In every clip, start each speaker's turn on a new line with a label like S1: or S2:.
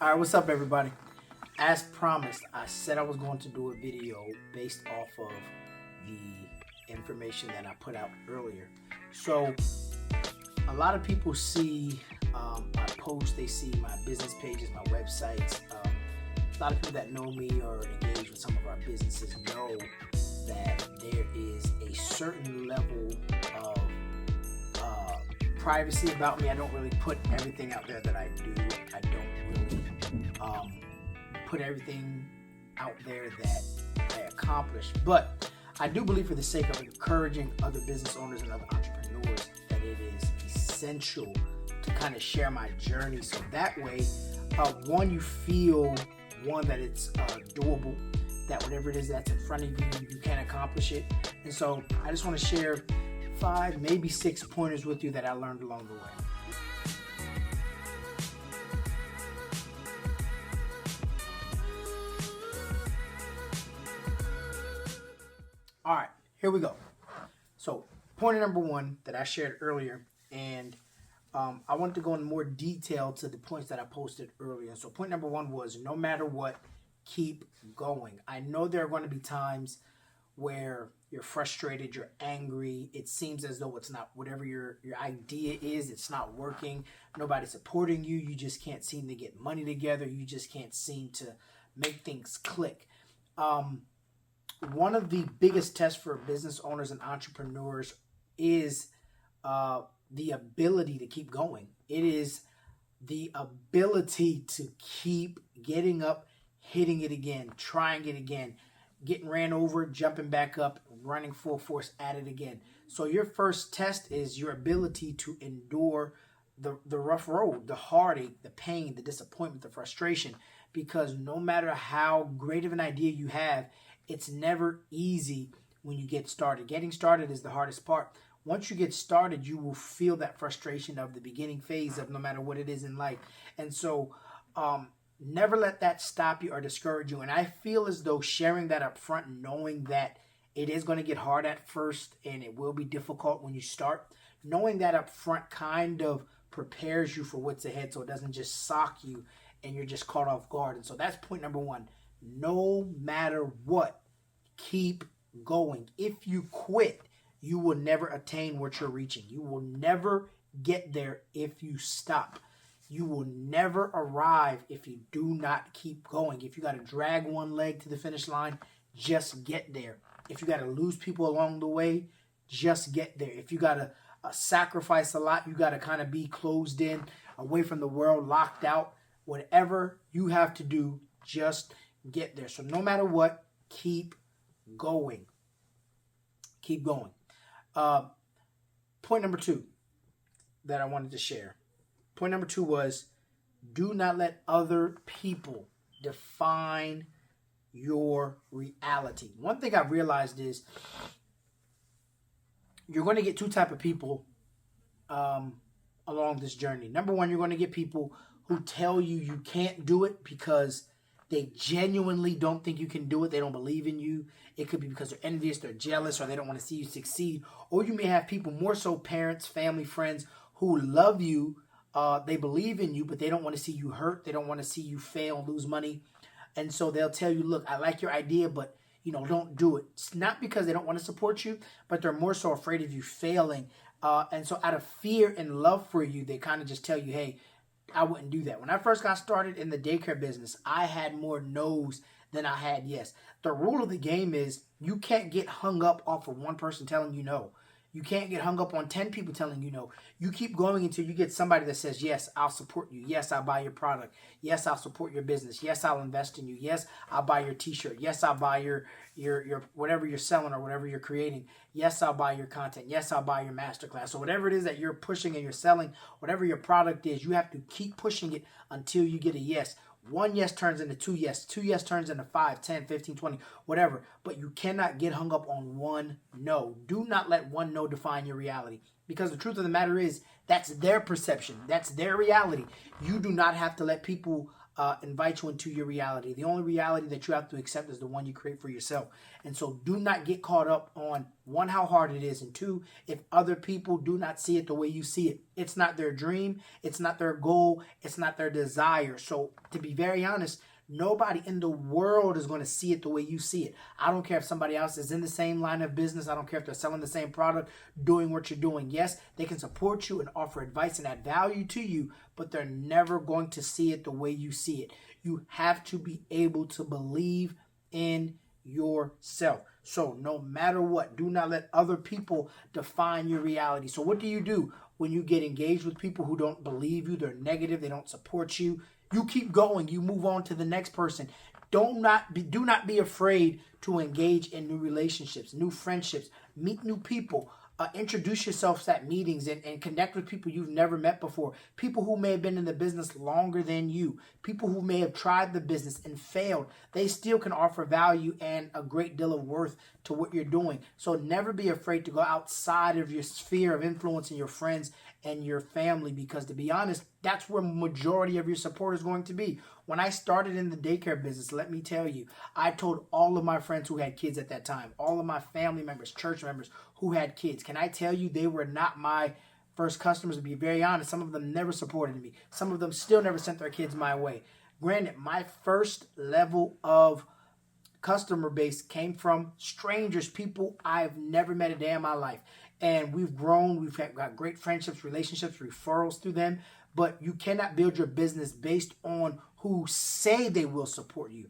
S1: All right, what's up, everybody? As promised, I said I was going to do a video based off of the information that I put out earlier. So, a lot of people see my posts, they see my business pages, my websites. A lot of people that know me or engage with some of our businesses know that there is a certain level of privacy about me. I don't really put everything out there that I do. I don't really put everything out there that I accomplish. But I do believe, for the sake of encouraging other business owners and other entrepreneurs, that it is essential to kind of share my journey. So that way, one, you feel, that it's doable, that whatever it is that's in front of you, you can accomplish it. And so I just want to share 5, maybe 6 pointers with you that I learned along the way. All right, here we go. So point number 1 that I shared earlier, and I wanted to go in more detail to the points that I posted earlier. So point number 1 was, no matter what, keep going. I know there are going to be times where you're frustrated, you're angry, it seems as though it's not, whatever your idea is, it's not working, nobody's supporting you, you just can't seem to get money together, you just can't seem to make things click. One of the biggest tests for business owners and entrepreneurs is the ability to keep going. It is the ability to keep getting up, hitting it again, trying it again, getting ran over, jumping back up, running full force at it again. So your first test is your ability to endure the rough road, the heartache, the pain, the disappointment, the frustration, because no matter how great of an idea you have, it's never easy when you get started. Getting started is the hardest part. Once you get started, you will feel that frustration of the beginning phase of no matter what it is in life. And so never let that stop you or discourage you. And I feel as though sharing that up front, knowing that it is going to get hard at first and it will be difficult when you start, knowing that up front kind of prepares you for what's ahead, so it doesn't just sock you and you're just caught off guard. And so that's point number 1. No matter what, keep going. If you quit, you will never attain what you're reaching. You will never get there if you stop. You will never arrive if you do not keep going. If you got to drag one leg to the finish line, just get there. If you got to lose people along the way, just get there. If you got to sacrifice a lot, you got to kind of be closed in, away from the world, locked out. Whatever you have to do, just get there. So no matter what, keep going. Keep going. Point number 2 that I wanted to share. Point number 2 was, do not let other people define your reality. One thing I've realized is you're going to get 2 types of people along this journey. Number 1, you're going to get people who tell you you can't do it because they genuinely don't think you can do it. They don't believe in you. It could be because they're envious, they're jealous, or they don't want to see you succeed. Or you may have people, more so parents, family, friends, who love you. They believe in you, but they don't want to see you hurt. They don't want to see you fail and lose money. And so they'll tell you, look, I like your idea, but don't do it. It's not because they don't want to support you, but they're more so afraid of you failing. And so out of fear and love for you, they kind of just tell you, hey, I wouldn't do that. When I first got started in the daycare business, I had more no's than I had yes. The rule of the game is you can't get hung up off of one person telling you no. You can't get hung up on 10 people telling you no. You keep going until you get somebody that says, yes, I'll support you. Yes, I'll buy your product. Yes, I'll support your business. Yes, I'll invest in you. Yes, I'll buy your t-shirt. Yes, I'll buy your whatever you're selling or whatever you're creating. Yes, I'll buy your content. Yes, I'll buy your masterclass. So whatever it is that you're pushing and you're selling, whatever your product is, you have to keep pushing it until you get a yes. 1 yes turns into 2 yes. 2 yes turns into 5, 10, 15, 20, whatever. But you cannot get hung up on one no. Do not let one no define your reality. Because the truth of the matter is, that's their perception. That's their reality. You do not have to let people invite you into your reality. The only reality that you have to accept is the one you create for yourself. And so do not get caught up on, one, how hard it is, and two, if other people do not see it the way you see it. It's not their dream. It's not their goal. It's not their desire. So to be very honest, nobody in the world is going to see it the way you see it. I don't care if somebody else is in the same line of business. I don't care if they're selling the same product, doing what you're doing. Yes, they can support you and offer advice and add value to you, but they're never going to see it the way you see it. You have to be able to believe in yourself. So no matter what, do not let other people define your reality. So what do you do when you get engaged with people who don't believe you? They're negative. They don't support you. You keep going. You move on to the next person. Do not be afraid to engage in new relationships, new friendships, meet new people. Introduce yourselves at meetings and connect with people you've never met before. People who may have been in the business longer than you. People who may have tried the business and failed. They still can offer value and a great deal of worth to what you're doing. So never be afraid to go outside of your sphere of influence and your friends and your family, because to be honest, that's where majority of your support is going to be. When I started in the daycare business, let me tell you, I told all of my friends who had kids at that time, all of my family members, church members who had kids. Can I tell you, they were not my first customers, to be very honest. Some of them never supported me. Some of them still never sent their kids my way. Granted, my first level of customer base came from strangers, people I've never met a day in my life. And we've grown, got great friendships, relationships, referrals through them. But you cannot build your business based on who say they will support you.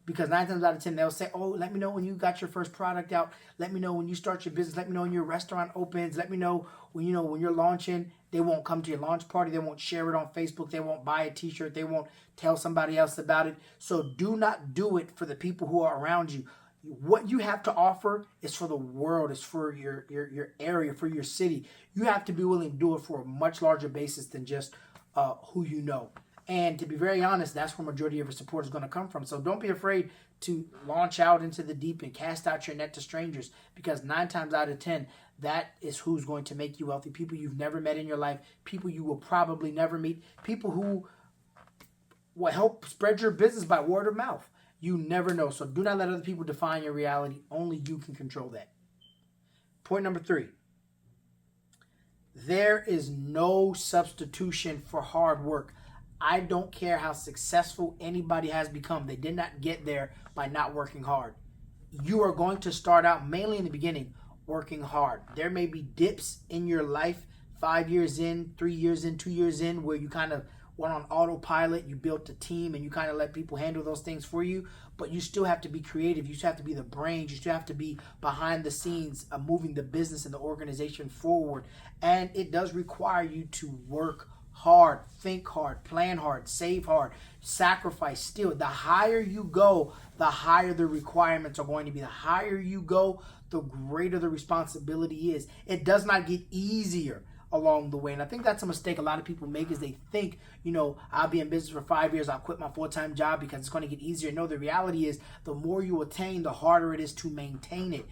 S1: Because 9 times out of 10, they'll say, oh, let me know when you got your first product out. Let me know when you start your business. Let me know when your restaurant opens. Let me know when you're launching. They won't come to your launch party. They won't share it on Facebook. They won't buy a t-shirt. They won't tell somebody else about it. So do not do it for the people who are around you. What you have to offer is for the world, is for your area, for your city. You have to be willing to do it for a much larger basis than just who you know. And to be very honest, that's where majority of your support is going to come from. So don't be afraid to launch out into the deep and cast out your net to strangers, because 9 times out of 10, that is who's going to make you wealthy. People you've never met in your life, people you will probably never meet, people who will help spread your business by word of mouth. You never know. So do not let other people define your reality. Only you can control that. Point number 3. There is no substitution for hard work. I don't care how successful anybody has become. They did not get there by not working hard. You are going to start out, mainly in the beginning, working hard. There may be dips in your life, 5 years in, 3 years in, 2 years in, where you kind of went on autopilot, you built a team, and you kind of let people handle those things for you. But you still have to be creative. You still have to be the brains. You still have to be behind the scenes, moving the business and the organization forward. And it does require you to work hard, think hard, plan hard, save hard, sacrifice still. The higher you go, the higher the requirements are going to be. The higher you go, the greater the responsibility is. It does not get easier along the way. And I think that's a mistake a lot of people make, is they think, I'll be in business for 5 years, I'll quit my full-time job because it's going to get easier. No, the reality is the more you attain, the harder it is to maintain it.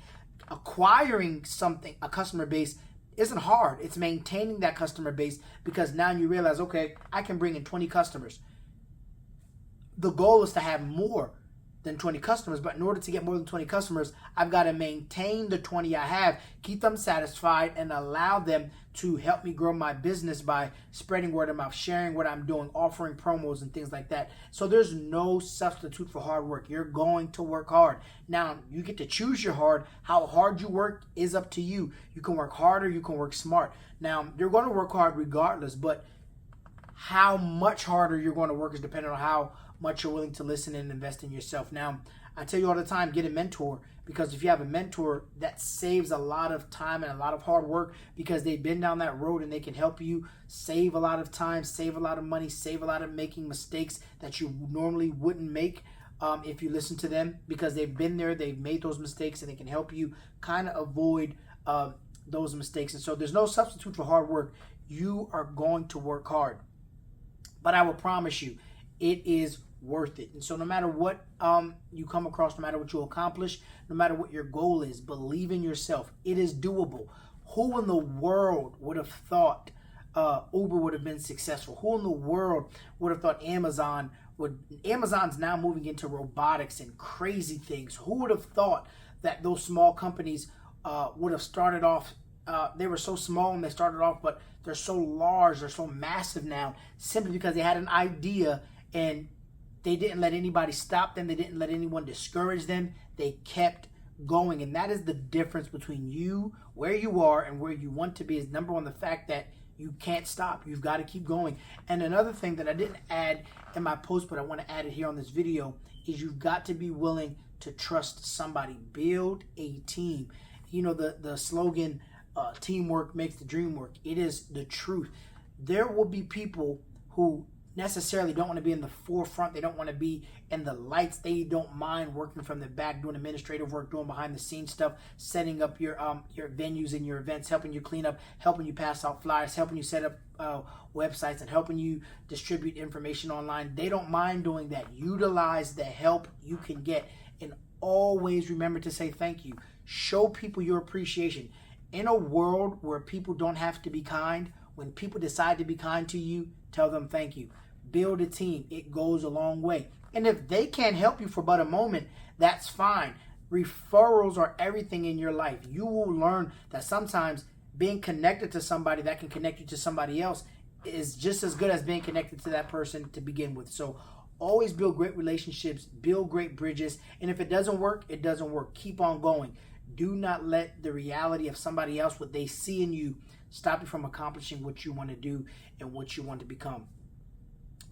S1: Acquiring something, a customer base, isn't hard. It's maintaining that customer base, because now you realize, okay, I can bring in 20 customers. The goal is to have more than 20 customers, but in order to get more than 20 customers, I've got to maintain the 20 I have, keep them satisfied, and allow them to help me grow my business by spreading word of mouth, sharing what I'm doing, offering promos and things like that. So there's no substitute for hard work. You're going to work hard. Now, you get to choose your hard. How hard you work is up to you. You can work harder, you can work smart. Now, you're going to work hard regardless, but how much harder you're going to work is dependent on how much you're willing to listen and invest in yourself. Now, I tell you all the time, get a mentor, because if you have a mentor, that saves a lot of time and a lot of hard work, because they've been down that road and they can help you save a lot of time, save a lot of money, save a lot of making mistakes that you normally wouldn't make if you listen to them, because they've been there, they've made those mistakes, and they can help you kind of avoid those mistakes. And so there's no substitute for hard work. You are going to work hard, but I will promise you, it is worth it. And so no matter what you come across, no matter what you accomplish, no matter what your goal is, believe in yourself. It is doable. Who in the world would have thought Uber would have been successful? Who in the world would have thought Amazon Amazon's now moving into robotics and crazy things. Who would have thought that those small companies would have started off? They were so small when they started off, but they're so large, they're so massive now, simply because they had an idea and they didn't let anybody stop them. They didn't let anyone discourage them. They kept going. And that is the difference between you, where you are, and where you want to be. Is number one, the fact that you can't stop. You've got to keep going. And another thing that I didn't add in my post, but I want to add it here on this video, is you've got to be willing to trust somebody. Build a team. You know, the slogan, teamwork makes the dream work. It is the truth. There will be people who necessarily don't want to be in the forefront. They don't want to be in the lights. They don't mind working from the back, doing administrative work, doing behind the scenes stuff, setting up your venues and your events, helping you clean up, helping you pass out flyers, helping you set up websites, and helping you distribute information online. They don't mind doing that. Utilize the help you can get, and always remember to say thank you. Show people your appreciation. In a world where people don't have to be kind, when people decide to be kind to you, tell them thank you. Build a team. It goes a long way. And if they can't help you for but a moment, that's fine. Referrals are everything in your life. You will learn that sometimes being connected to somebody that can connect you to somebody else is just as good as being connected to that person to begin with. So always build great relationships, build great bridges. And if it doesn't work, it doesn't work. Keep on going. Do not let the reality of somebody else, what they see in you, stop you from accomplishing what you want to do and what you want to become.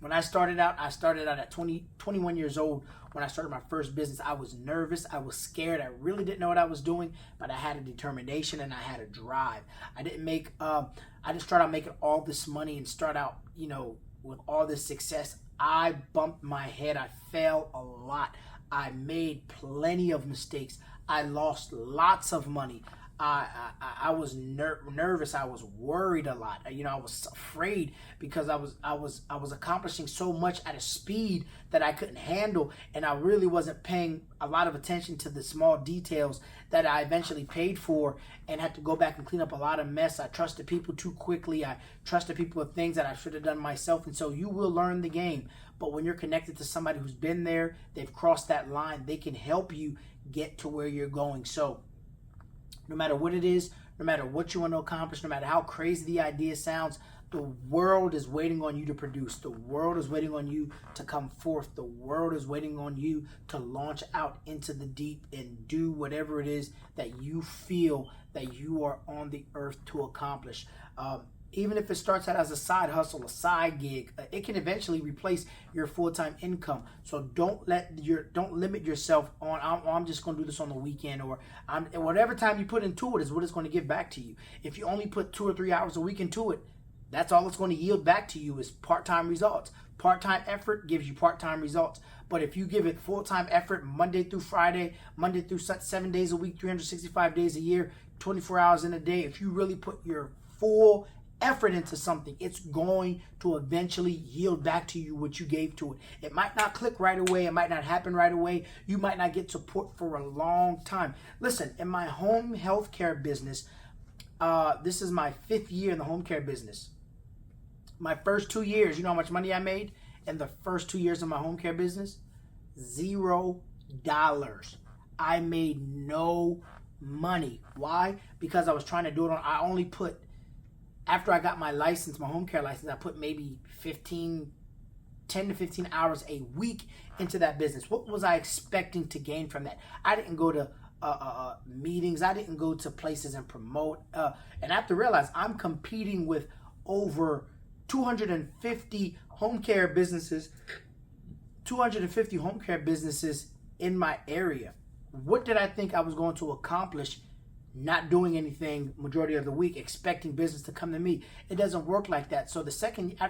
S1: When I started out at 21 years old. When I started my first business, I was nervous. I was scared. I really didn't know what I was doing, but I had a determination and I had a drive. I didn't start out making all this money and start out, with all this success. I bumped my head. I fell a lot. I made plenty of mistakes. I lost lots of money. I was nervous. I was worried a lot. I was afraid because I was accomplishing so much at a speed that I couldn't handle, and I really wasn't paying a lot of attention to the small details that I eventually paid for and had to go back and clean up a lot of mess. I trusted people too quickly. I trusted people with things that I should have done myself, and so you will learn the game. But when you're connected to somebody who's been there, they've crossed that line, they can help you get to where you're going. So no matter what it is, no matter what you want to accomplish, no matter how crazy the idea sounds, the world is waiting on you to produce. The world is waiting on you to come forth. The world is waiting on you to launch out into the deep and do whatever it is that you feel that you are on the earth to accomplish. Even if it starts out as a side hustle, a side gig, it can eventually replace your full-time income. So don't limit yourself on, I'm just going to do this on the weekend, or whatever time you put into it is what it's going to give back to you. If you only put 2 or 3 hours a week into it, that's all it's going to yield back to you is part-time results. Part-time effort gives you part-time results. But if you give it full-time effort Monday through Friday, Monday through 7 days a week, 365 days a year, 24 hours in a day, if you really put your full effort into something, it's going to eventually yield back to you what you gave to it. It might not click right away. It might not happen right away. You might not get support for a long time. Listen, in my home healthcare business, this is my 5th year in the home care business. My first 2 years, you know how much money I made in the first 2 years of my home care business? $0. I made no money. Why? Because I was trying to do it I only put, after I got my license, my home care license, I put maybe 10 to 15 hours a week into that business. What was I expecting to gain from that? I didn't go to meetings. I didn't go to places and promote. And I have to realize I'm competing with over 250 home care businesses, in my area. What did I think I was going to accomplish not doing anything majority of the week, expecting business to come to me? It doesn't work like that. So after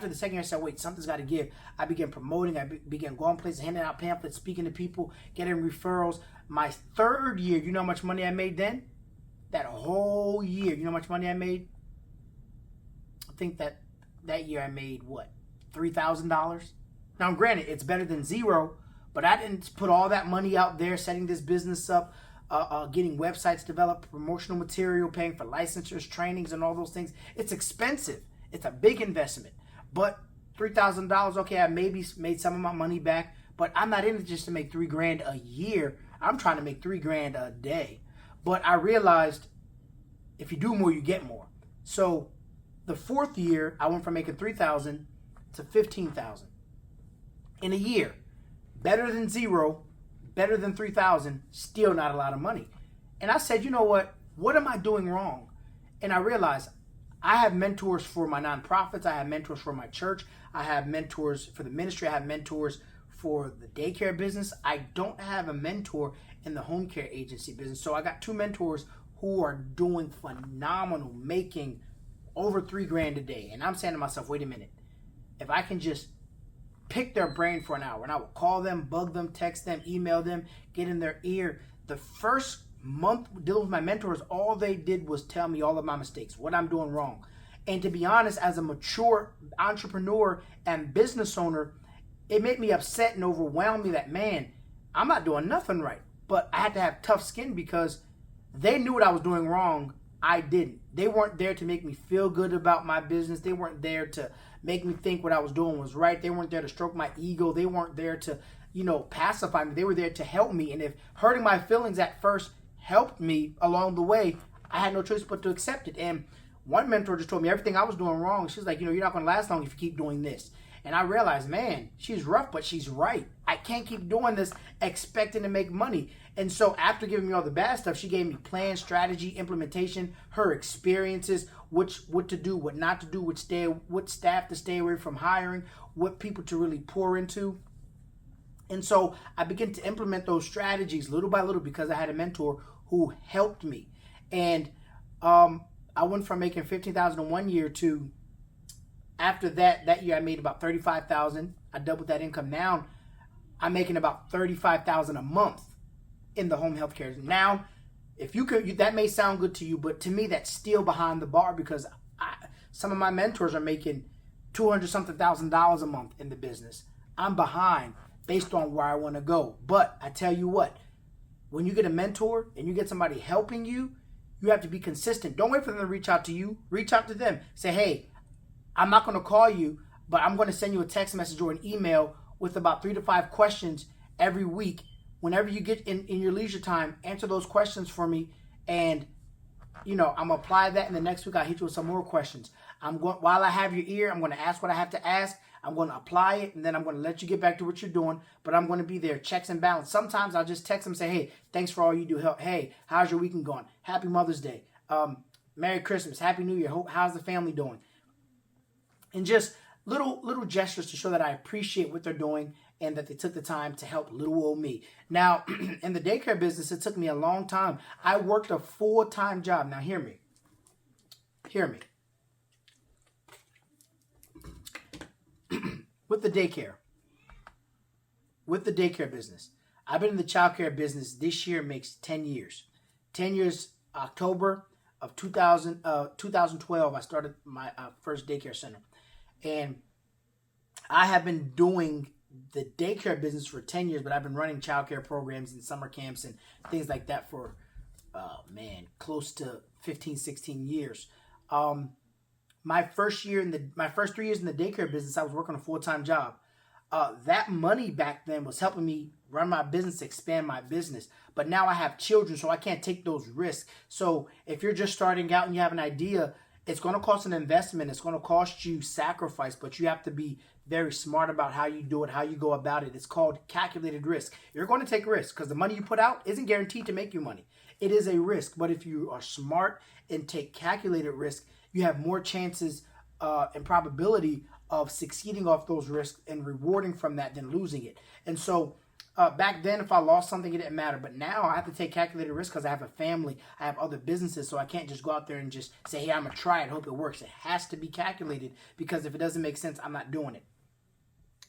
S1: the second year, I said, wait, something's got to give. I began promoting. I began going places, handing out pamphlets, speaking to people, getting referrals. My 3rd year, you know how much money I made then? That whole year, you know how much money I made? I think that year I made, what, $3,000? Now, granted, it's better than zero, but I didn't put all that money out there setting this business up, getting websites developed, promotional material, paying for licensures, trainings, and all those things. It's expensive. It's a big investment. But $3,000. Okay, I maybe made some of my money back, but I'm not in it just to make $3,000 a year. I'm trying to make $3,000 a day. But I realized if you do more, you get more. So the fourth year, I went from making $3,000 to $15,000 in a year. Better than zero, better than $3,000, still not a lot of money. And I said, you know what? What am I doing wrong? And I realized I have mentors for my nonprofits. I have mentors for my church. I have mentors for the ministry. I have mentors for the daycare business. I don't have a mentor in the home care agency business. So I got two mentors who are doing phenomenal, making over $3,000 a day. And I'm saying to myself, wait a minute. If I can just pick their brain for an hour, and I will call them, bug them, text them, email them, get in their ear. The first month dealing with my mentors, all they did was tell me all of my mistakes, what I'm doing wrong. And to be honest, as a mature entrepreneur and business owner, it made me upset and overwhelmed me that, man, I'm not doing nothing right. But I had to have tough skin because they knew what I was doing wrong. I didn't. They weren't there to make me feel good about my business. They weren't there to make me think what I was doing was right. They weren't there to stroke my ego. They weren't there to, pacify me. They were there to help me. And if hurting my feelings at first helped me along the way, I had no choice but to accept it. And one mentor just told me everything I was doing wrong. She's like, you're not going to last long if you keep doing this. And I realized, man, she's rough, but she's right. I can't keep doing this expecting to make money. And so after giving me all the bad stuff, she gave me plan, strategy, implementation, her experiences, what to do, what not to do, what staff to stay away from hiring, what people to really pour into. And so I began to implement those strategies little by little because I had a mentor who helped me. And I went from making $15,000 in 1 year to, after that year I made about $35,000. I doubled that income. Now I'm making about $35,000 a month in the home health care. Now, if you could, that may sound good to you, but to me that's still behind the bar because some of my mentors are making $200-something thousand a month in the business. I'm behind based on where I want to go. But I tell you what, when you get a mentor and you get somebody helping you, you have to be consistent. Don't wait for them to reach out to you. Reach out to them. Say, hey, I'm not going to call you, but I'm going to send you a text message or an email with about 3 to 5 questions every week. Whenever you get in your leisure time, answer those questions for me. And, I'm going to apply that. And the next week I'll hit you with some more questions. While I have your ear, I'm going to ask what I have to ask. I'm going to apply it. And then I'm going to let you get back to what you're doing. But I'm going to be there, checks and balance. Sometimes I'll just text them and say, hey, thanks for all you do. Hey, how's your weekend going? Happy Mother's Day. Merry Christmas. Happy New Year. How's the family doing? And just little gestures to show that I appreciate what they're doing and that they took the time to help little old me. Now, in the daycare business, it took me a long time. I worked a full-time job. Now, hear me. Hear me. With the daycare business, I've been in the childcare business. This year makes 10 years. 10 years, October of 2012, I started my first daycare center. And I have been doing the daycare business for 10 years, but I've been running childcare programs and summer camps and things like that for, close to 15, 16 years. My first 3 years in the daycare business, I was working a full-time job. That money back then was helping me run my business, expand my business. But now I have children, so I can't take those risks. So if you're just starting out and you have an idea, it's going to cost an investment. It's going to cost you sacrifice, but you have to be very smart about how you do it, how you go about it. It's called calculated risk. You're going to take risks because the money you put out isn't guaranteed to make you money. It is a risk, but if you are smart and take calculated risk, you have more chances and probability of succeeding off those risks and rewarding from that than losing it. And so back then, if I lost something, it didn't matter. But now I have to take calculated risk because I have a family. I have other businesses, so I can't just go out there and just say, hey, I'm going to try it, hope it works. It has to be calculated because if it doesn't make sense, I'm not doing it.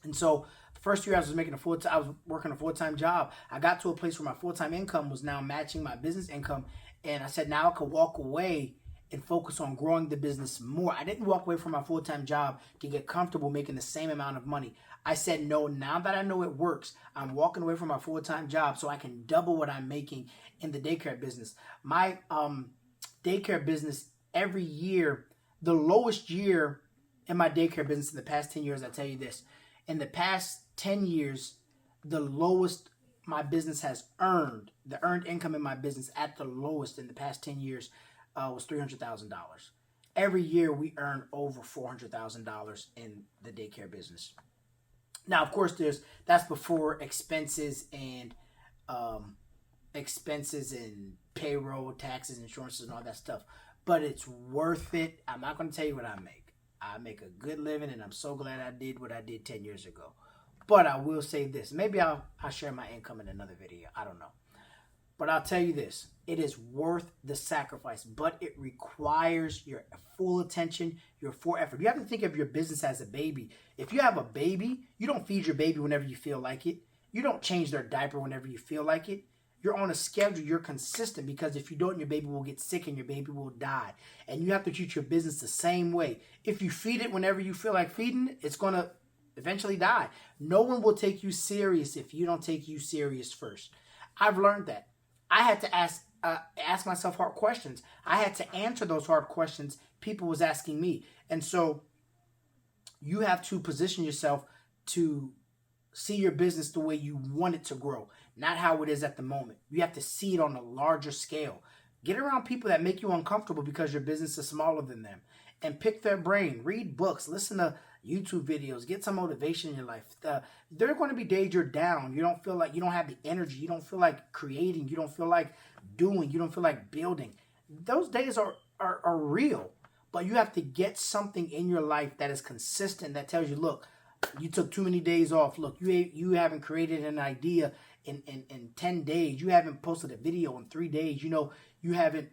S1: And so the first year I was working a full-time job. I got to a place where my full-time income was now matching my business income. And I said, now I could walk away and focus on growing the business more. I didn't walk away from my full-time job to get comfortable making the same amount of money. I said, no, now that I know it works, I'm walking away from my full-time job so I can double what I'm making in the daycare business. My daycare business, every year, the lowest year in my daycare business in the past 10 years, I tell you this. In the past 10 years, the lowest my business has earned, the earned income in my business at the lowest in the past 10 years was $300,000. Every year we earn over $400,000 in the daycare business. Now, of course, that's before expenses and payroll, taxes, insurances, and all that stuff. But it's worth it. I'm not going to tell you what I make. I make a good living, and I'm so glad I did what I did 10 years ago. But I will say this. Maybe I'll share my income in another video. I don't know. But I'll tell you this. It is worth the sacrifice, but it requires your full attention, your full effort. You have to think of your business as a baby. If you have a baby, you don't feed your baby whenever you feel like it. You don't change their diaper whenever you feel like it. You're on a schedule. You're consistent, because if you don't, your baby will get sick and your baby will die. And you have to treat your business the same way. If you feed it whenever you feel like feeding it, it's going to eventually die. No one will take you serious if you don't take you serious first. I've learned that. I had to ask myself hard questions. I had to answer those hard questions people was asking me. And so you have to position yourself to see your business the way you want it to grow, not how it is at the moment. You have to see it on a larger scale. Get around people that make you uncomfortable because your business is smaller than them, and pick their brain. Read books, listen to YouTube videos, get some motivation in your life. There are going to be days you're down. You don't feel like, you don't have the energy. You don't feel like creating. You don't feel like doing. You don't feel like building. Those days are real, but you have to get something in your life that is consistent, that tells you, look, you took too many days off. Look, you haven't created an idea in 10 days. You haven't posted a video in 3 days. You haven't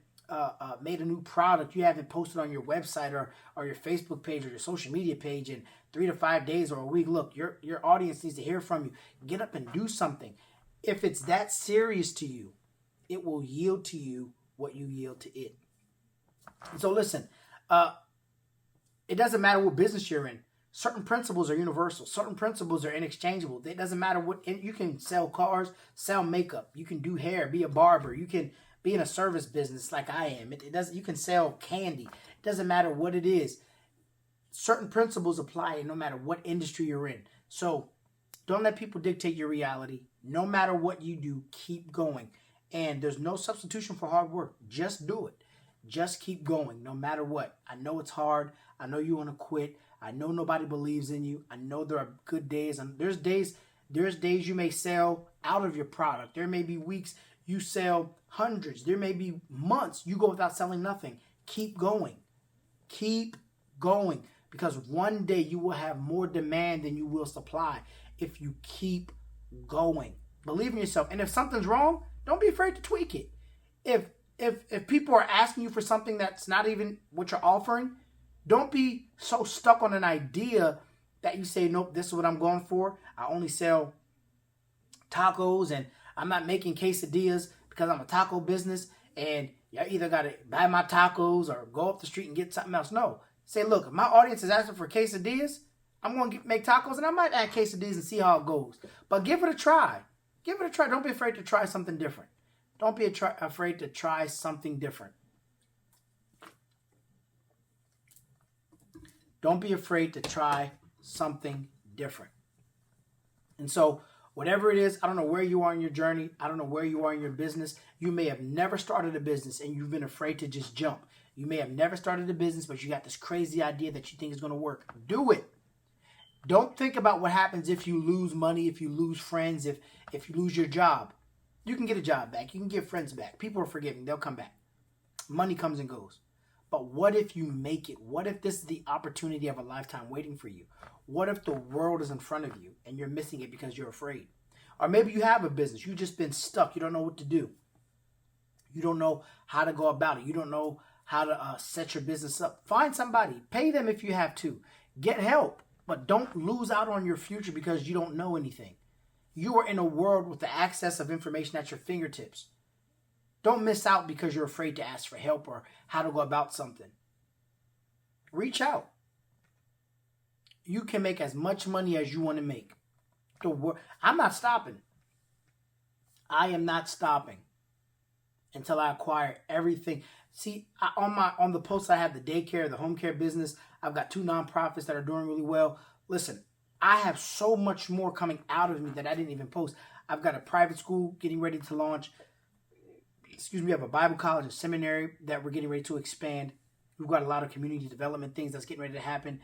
S1: made a new product. You haven't posted on your website or your Facebook page or your social media page in 3 to 5 days or a week. Look, your audience needs to hear from you. Get up and do something. If it's that serious to you, it will yield to you what you yield to it. So listen, it doesn't matter what business you're in. Certain principles are universal. Certain principles are inexchangeable. It doesn't matter what. You can sell cars, sell makeup. You can do hair, be a barber. You can be in a service business like I am. It doesn't. You can sell candy. It doesn't matter what it is. Certain principles apply no matter what industry you're in. So don't let people dictate your reality. No matter what you do, keep going. And there's no substitution for hard work. Just do it. Just keep going no matter what. I know it's hard. I know you want to quit. I know nobody believes in you. I know there are good days. And there's days you may sell out of your product. There may be weeks you sell hundreds. There may be months you go without selling nothing. Keep going. Keep going. Because one day you will have more demand than you will supply if you keep going. Believe in yourself. And if something's wrong, don't be afraid to tweak it. If people are asking you for something that's not even what you're offering, don't be so stuck on an idea that you say, nope, this is what I'm going for. I only sell tacos and I'm not making quesadillas because I'm a taco business, and you either got to buy my tacos or go up the street and get something else. No. Say, look, if my audience is asking for quesadillas, I'm going to make tacos, and I might add quesadillas and see how it goes. But give it a try. Give it a try. Don't be afraid to try something different. Don't be afraid to try something different. Don't be afraid to try something different. And so, whatever it is, I don't know where you are in your journey. I don't know where you are in your business. You may have never started a business and you've been afraid to just jump. You may have never started a business, but you got this crazy idea that you think is going to work. Do it. Don't think about what happens if you lose money, if you lose friends, if you lose your job. You can get a job back. You can get friends back. People are forgiving. They'll come back. Money comes and goes. But what if you make it? What if this is the opportunity of a lifetime waiting for you? What if the world is in front of you and you're missing it because you're afraid? Or maybe you have a business. You've just been stuck. You don't know what to do. You don't know how to go about it. You don't know how to set your business up. Find somebody. Pay them if you have to. Get help. But don't lose out on your future because you don't know anything. You are in a world with the access of information at your fingertips. Don't miss out because you're afraid to ask for help or how to go about something. Reach out. You can make as much money as you want to make. I'm not stopping. I am not stopping. until I acquire everything. See, on the post, I have the daycare, the home care business. I've got 2 nonprofits that are doing really well. Listen, I have so much more coming out of me that I didn't even post. I've got a private school getting ready to launch. We have a Bible college, a seminary that we're getting ready to expand. We've got a lot of community development things that's getting ready to happen.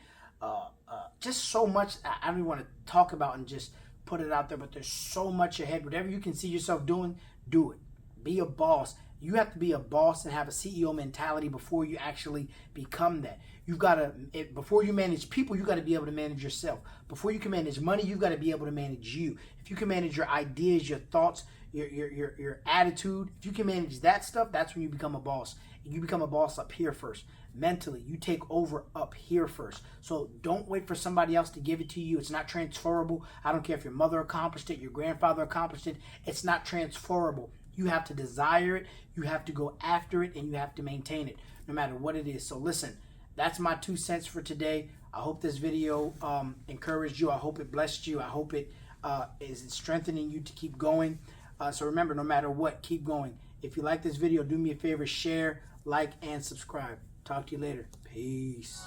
S1: Just so much I don't even want to talk about and just put it out there, but there's so much ahead. Whatever you can see yourself doing, do it. Be a boss. You have to be a boss and have a CEO mentality before you actually become that. You've got to, before you manage people, you got to be able to manage yourself. Before you can manage money, you've got to be able to manage you. If you can manage your ideas, your thoughts, your attitude, if you can manage that stuff, that's when you become a boss. You become a boss up here first. Mentally, you take over up here first. So don't wait for somebody else to give it to you. It's not transferable. I don't care if your mother accomplished it, your grandfather accomplished it. It's not transferable. You have to desire it, you have to go after it, and you have to maintain it, no matter what it is. So listen, that's my 2 cents for today. I hope this video encouraged you. I hope it blessed you. I hope it is strengthening you to keep going. So remember, no matter what, keep going. If you like this video, do me a favor, share, like, and subscribe. Talk to you later. Peace.